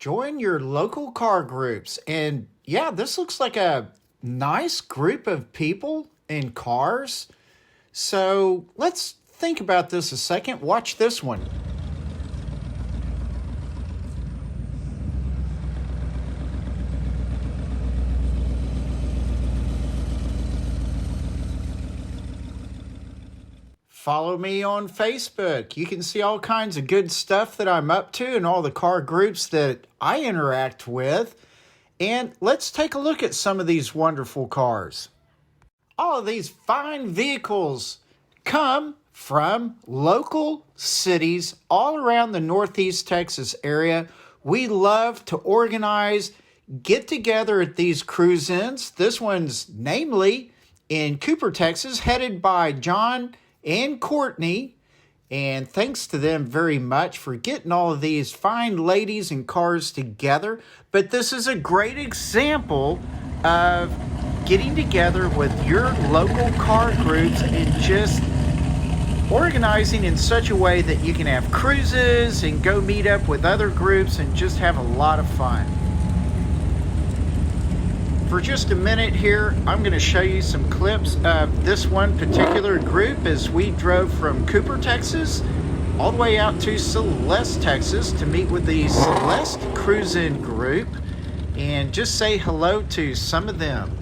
Join your local car groups. And yeah, this looks like a nice group of people in cars. So let's think about this a second. Watch this one. Follow me on Facebook. You can see all kinds of good stuff that I'm up to and all the car groups that I interact with. And let's take a look at some of these wonderful cars. All of these fine vehicles come from local cities all around the Northeast Texas area. We love to organize, get together at these cruise-ins. This one's namely in Cooper, Texas, headed by John and Courtney, and thanks to them very much for getting all of these fine ladies and cars together. But this is a great example of getting together with your local car groups and just organizing in such a way that you can have cruises and go meet up with other groups and just have a lot of fun. For just a minute here, I'm going to show you some clips of this one particular group as we drove from Cooper, Texas, all the way out to Celeste, Texas to meet with the Celeste Cruise-In group and just say hello to some of them.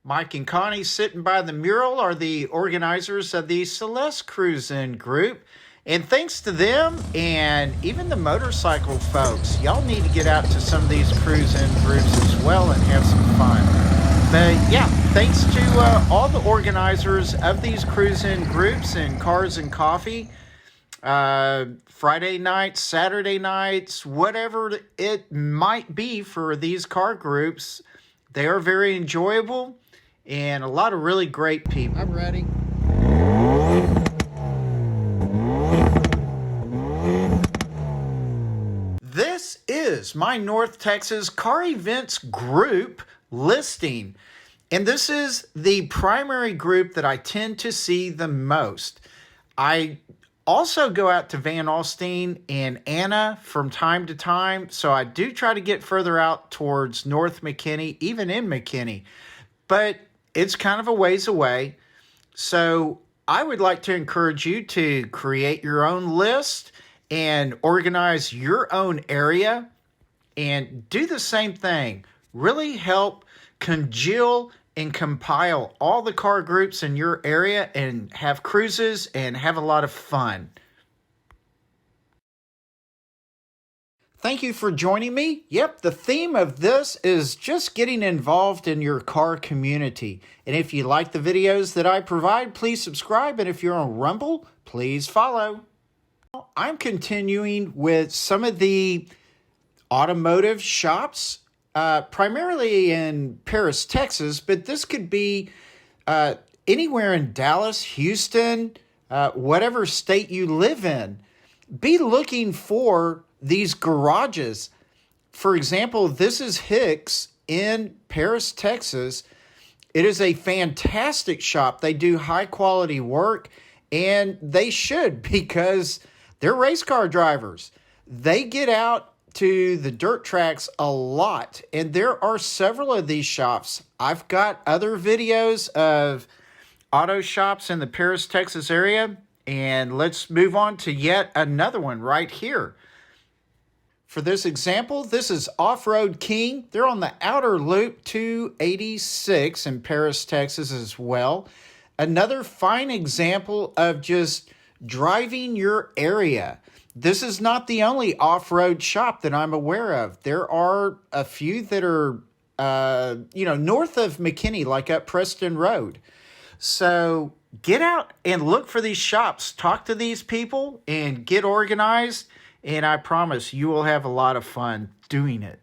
Mike and Connie sitting by the mural are the organizers of the Celeste Cruise-In group. And thanks to them and even the motorcycle folks, y'all need to get out to some of these cruise-in groups as well and have some fun. But yeah, thanks to all the organizers of these cruise-in groups and Cars and Coffee. Friday nights, Saturday nights, whatever it might be for these car groups, they are very enjoyable. And a lot of really great people. I'm ready. This is my North Texas car events group listing. And this is the primary group that I tend to see the most. I also go out to Van Alstyne and Anna from time to time. So I do try to get further out towards North McKinney, even in McKinney. But it's kind of a ways away. So I would like to encourage you to create your own list and organize your own area and do the same thing. Really help congeal and compile all the car groups in your area and have cruises and have a lot of fun. Thank you for joining me. Yep, the theme of this is just getting involved in your car community. And if you like the videos that I provide, please subscribe. And if you're on Rumble, please follow. I'm continuing with some of the automotive shops, primarily in Paris, Texas, but this could be anywhere in Dallas, Houston, whatever state you live in. Be looking for these garages. For example, this is Hicks in Paris, Texas. It is a fantastic shop. They do high quality work, and they should, because they're race car drivers. They get out to the dirt tracks a lot, and there are several of these shops. I've got other videos of auto shops in the Paris, Texas area, and let's move on to yet another one right here. For this example, this is Off-Road King. They're on the outer loop 286 in Paris, Texas as well. Another fine example of just driving your area. This is not the only off-road shop that I'm aware of. There are a few that are, north of McKinney, like up Preston Road. So get out and look for these shops. Talk to these people and get organized. And I promise you will have a lot of fun doing it.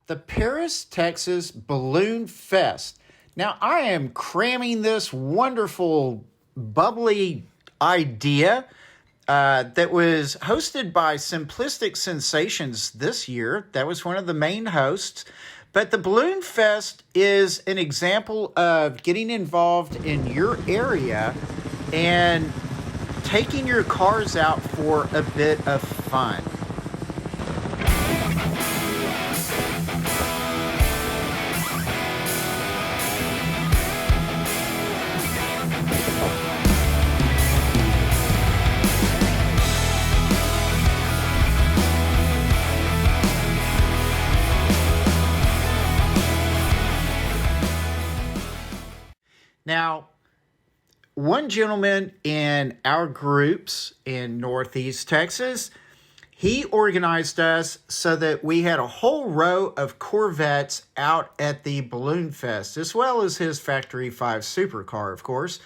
The Paris, Texas Balloon Fest. Now, I am cramming this wonderful, bubbly idea that was hosted by Simplistic Sensations this year. That was one of the main hosts. But the Balloon Fest is an example of getting involved in your area and taking your cars out for a bit of fun. Now, one gentleman in our groups in Northeast Texas, he organized us so that we had a whole row of Corvettes out at the Balloon Fest, as well as his Factory 5 supercar, of course.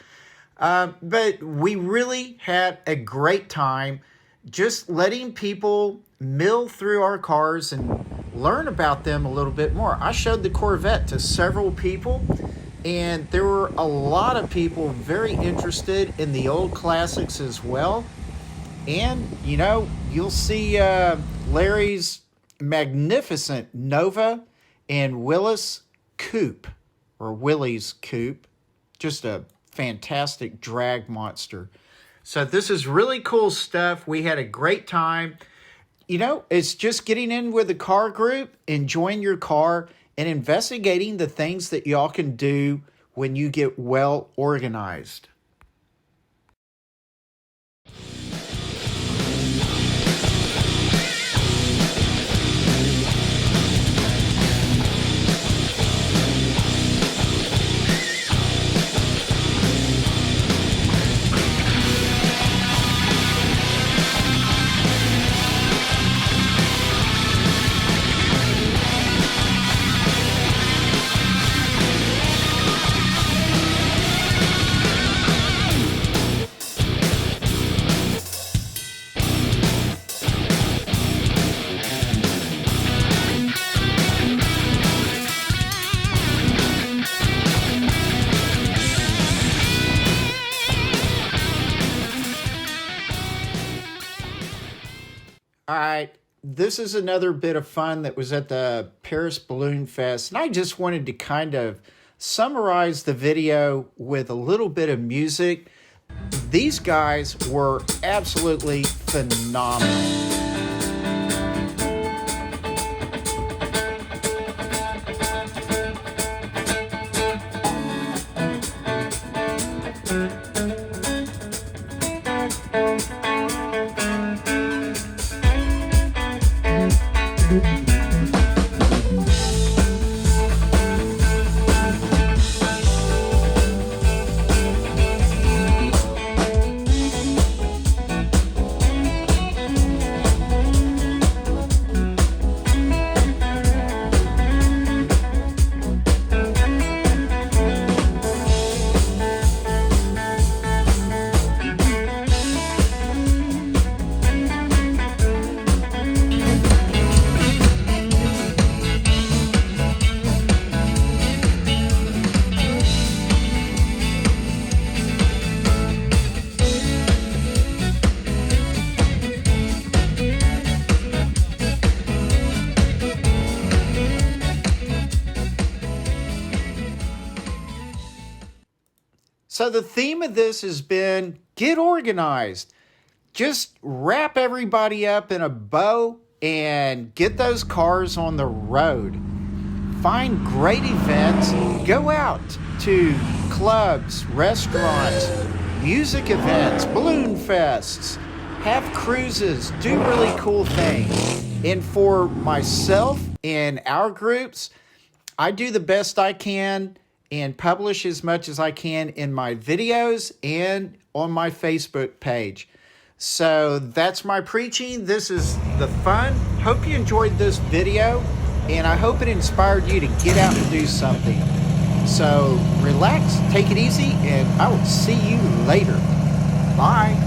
But we really had a great time just letting people mill through our cars and learn about them a little bit more. I showed the Corvette to several people, and there were a lot of people very interested in the old classics as well. And, you'll see Larry's magnificent Nova and Willie's Coupe. Just a fantastic drag monster. So this is really cool stuff. We had a great time. It's just getting in with the car group, enjoying your car, and investigating the things that y'all can do when you get well organized. All right, this is another bit of fun that was at the Paris Balloon Fest, and I just wanted to kind of summarize the video with a little bit of music. These guys were absolutely phenomenal. So the theme of this has been get organized. just wrap everybody up in a bow and get those cars on the road. Find great events. Go out to clubs, restaurants, music events, balloon fests, have cruises, do really cool things. And for myself and our groups, I do the best I can and publish as much as I can in my videos and on my Facebook page. So that's my preaching. This is the fun. Hope you enjoyed this video, and I hope it inspired you to get out and do something. So relax, take it easy, and I will see you later. Bye.